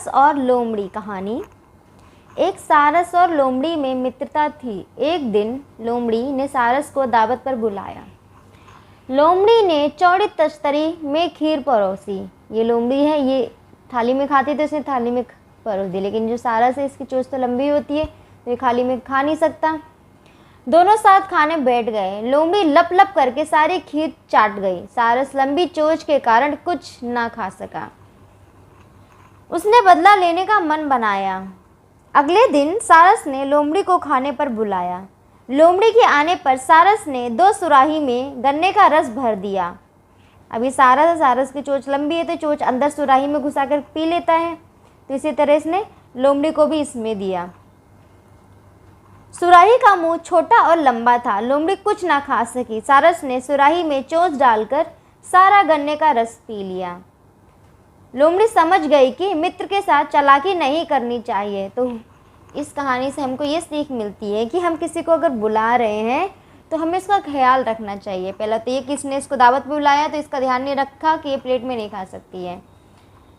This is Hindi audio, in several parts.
सारस और लोमड़ी कहानी। एक सारस और लोमड़ी में मित्रता थी। एक दिन लोमड़ी ने सारस को दावत पर बुलाया। लोमड़ी ने चौड़ी तस्तरी में खीर परोसी। ये लोमड़ी है, ये थाली में खाती तो इसने थाली में परोस दी, लेकिन जो सारस है इसकी चोंच तो लंबी होती है तो ये थाली में खा नहीं सकता। दोनों साथ खाने बैठ गए। लोमड़ी लप लप करके सारी खीर चाट गई। सारस लंबी चोंच के कारण कुछ ना खा सका। उसने बदला लेने का मन बनाया। अगले दिन सारस ने लोमड़ी को खाने पर बुलाया। लोमड़ी के आने पर सारस ने 2 सुराही में गन्ने का रस भर दिया। अभी सारस की चोंच लंबी है तो चोंच अंदर सुराही में घुसाकर पी लेता है, तो इसी तरह इसने लोमड़ी को भी इसमें दिया। सुराही का मुंह छोटा और लंबा था। लोमड़ी कुछ ना खा सकी। सारस ने सुराही में चोंच डालकर सारा गन्ने का रस पी लिया। लोमड़ी समझ गई कि मित्र के साथ चालाकी नहीं करनी चाहिए। तो इस कहानी से हमको ये सीख मिलती है कि हम किसी को अगर बुला रहे हैं तो हमें इसका ख्याल रखना चाहिए। पहला तो ये कि इसने इसको दावत पे बुलाया तो इसका ध्यान नहीं रखा कि ये प्लेट में नहीं खा सकती है,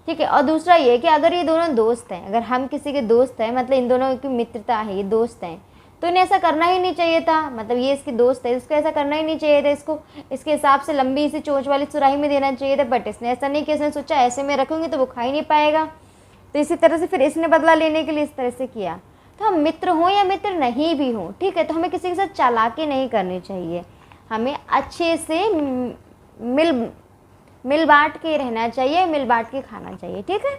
ठीक है। और दूसरा ये कि अगर ये दोनों दोस्त हैं, अगर हम किसी के दोस्त हैं, मतलब इन दोनों की मित्रता है, ये दोस्त हैं, तो इन्हें ऐसा करना ही नहीं चाहिए था। मतलब ये इसकी दोस्त है, इसको ऐसा करना ही नहीं चाहिए था। इसको इसके हिसाब से लंबी सी चोंच वाली सुराही में देना चाहिए था, बट इसने ऐसा नहीं किया। इसने सोचा ऐसे में रखूँगी तो वो खा ही नहीं पाएगा, तो इसी तरह से फिर इसने बदला लेने के लिए इस तरह से किया। तो हम मित्र हों या मित्र नहीं भी हों, ठीक है, तो हमें किसी के साथ चालाकी नहीं करनी चाहिए। हमें अच्छे से मिल बांट के रहना चाहिए, मिल बांट के खाना चाहिए, ठीक है।